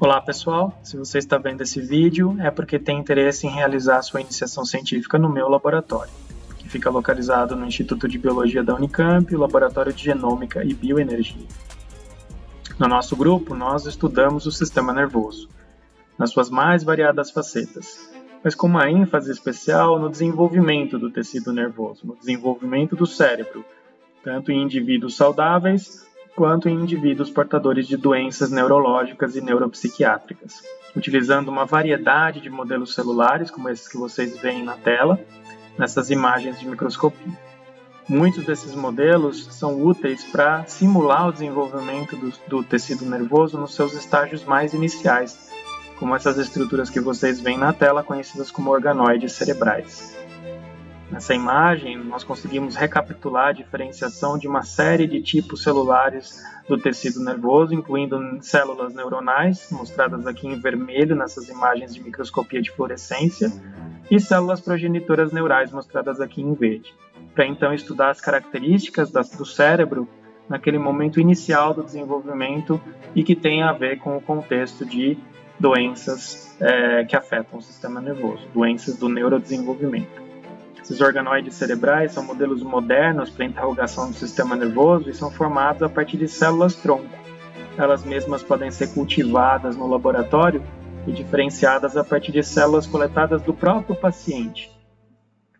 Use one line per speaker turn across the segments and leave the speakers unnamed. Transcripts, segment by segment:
Olá pessoal, se você está vendo esse vídeo é porque tem interesse em realizar sua iniciação científica no meu laboratório, que fica localizado no Instituto de Biologia da Unicamp, o Laboratório de Genômica e Bioenergia. No nosso grupo, nós estudamos o sistema nervoso, nas suas mais variadas facetas, mas com uma ênfase especial no desenvolvimento do tecido nervoso, no desenvolvimento do cérebro, tanto em indivíduos saudáveis quanto em indivíduos portadores de doenças neurológicas e neuropsiquiátricas, utilizando uma variedade de modelos celulares, como esses que vocês veem na tela, nessas imagens de microscopia. Muitos desses modelos são úteis para simular o desenvolvimento do tecido nervoso nos seus estágios mais iniciais, como essas estruturas que vocês veem na tela, conhecidas como organoides cerebrais. Nessa imagem, nós conseguimos recapitular a diferenciação de uma série de tipos celulares do tecido nervoso, incluindo células neuronais, mostradas aqui em vermelho nessas imagens de microscopia de fluorescência, e células progenitoras neurais, mostradas aqui em verde, para então estudar as características do cérebro naquele momento inicial do desenvolvimento e que tem a ver com o contexto de doenças que afetam o sistema nervoso, doenças do neurodesenvolvimento. Esses organoides cerebrais são modelos modernos para interrogação do sistema nervoso e são formados a partir de células-tronco. Elas mesmas podem ser cultivadas no laboratório e diferenciadas a partir de células coletadas do próprio paciente.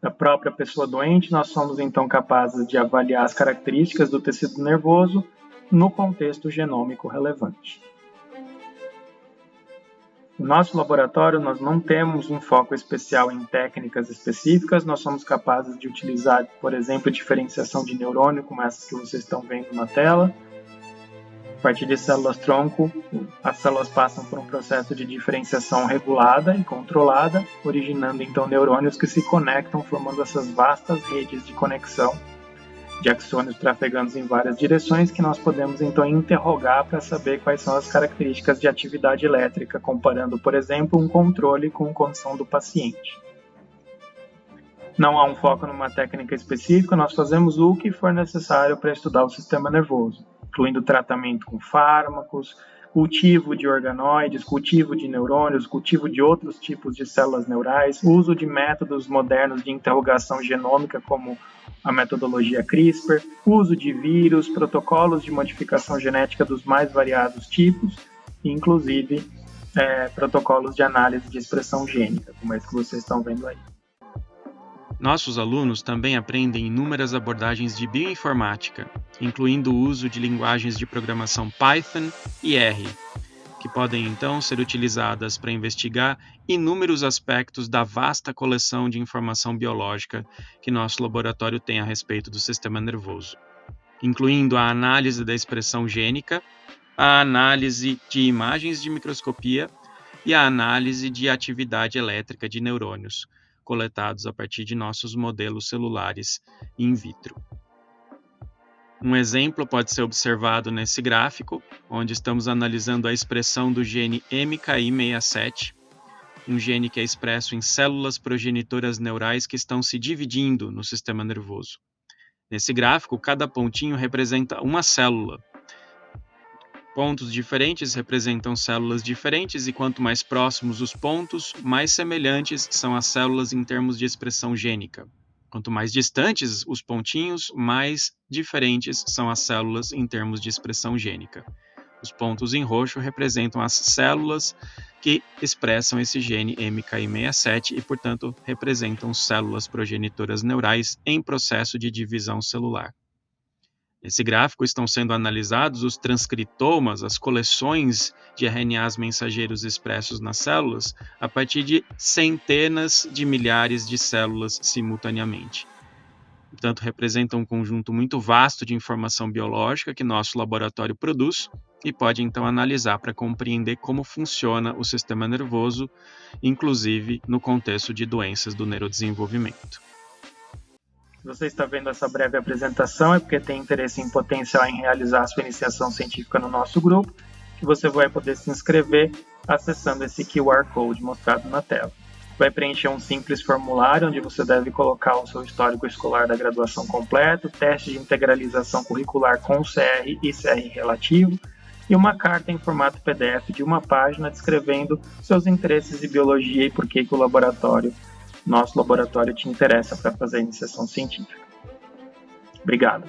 Da própria pessoa doente, nós somos então capazes de avaliar as características do tecido nervoso no contexto genômico relevante. No nosso laboratório, nós não temos um foco especial em técnicas específicas, nós somos capazes de utilizar, por exemplo, diferenciação de neurônio, como essas que vocês estão vendo na tela. A partir de células-tronco, as células passam por um processo de diferenciação regulada e controlada, originando então neurônios que se conectam, formando essas vastas redes de conexão de axônios trafegando em várias direções que nós podemos então interrogar para saber quais são as características de atividade elétrica, comparando, por exemplo, um controle com condição do paciente. Não há um foco numa técnica específica, nós fazemos o que for necessário para estudar o sistema nervoso, incluindo tratamento com fármacos, cultivo de organoides, cultivo de neurônios, cultivo de outros tipos de células neurais, uso de métodos modernos de interrogação genômica, como a metodologia CRISPR, uso de vírus, protocolos de modificação genética dos mais variados tipos, e inclusive protocolos de análise de expressão gênica, como esse que vocês estão vendo aí.
Nossos alunos também aprendem inúmeras abordagens de bioinformática, incluindo o uso de linguagens de programação Python e R, que podem então ser utilizadas para investigar inúmeros aspectos da vasta coleção de informação biológica que nosso laboratório tem a respeito do sistema nervoso, incluindo a análise da expressão gênica, a análise de imagens de microscopia e a análise de atividade elétrica de neurônios, coletados a partir de nossos modelos celulares in vitro. Um exemplo pode ser observado nesse gráfico, onde estamos analisando a expressão do gene MKI67, um gene que é expresso em células progenitoras neurais que estão se dividindo no sistema nervoso. Nesse gráfico, cada pontinho representa uma célula. Pontos diferentes representam células diferentes e quanto mais próximos os pontos, mais semelhantes são as células em termos de expressão gênica. Quanto mais distantes os pontinhos, mais diferentes são as células em termos de expressão gênica. Os pontos em roxo representam as células que expressam esse gene MKI67 e, portanto, representam células progenitoras neurais em processo de divisão celular. Nesse gráfico estão sendo analisados os transcritomas, as coleções de RNAs mensageiros expressos nas células, a partir de centenas de milhares de células simultaneamente. Portanto, representam um conjunto muito vasto de informação biológica que nosso laboratório produz e pode então analisar para compreender como funciona o sistema nervoso, inclusive no contexto de doenças do neurodesenvolvimento.
Se você está vendo essa breve apresentação é porque tem interesse em potencial em realizar a sua iniciação científica no nosso grupo, que você vai poder se inscrever acessando esse QR Code mostrado na tela. Vai preencher um simples formulário onde você deve colocar o seu histórico escolar da graduação completo, teste de integralização curricular com CR e CR relativo, e uma carta em formato PDF de uma página descrevendo seus interesses em biologia e por que o nosso laboratório te interessa para fazer a iniciação científica. Obrigado.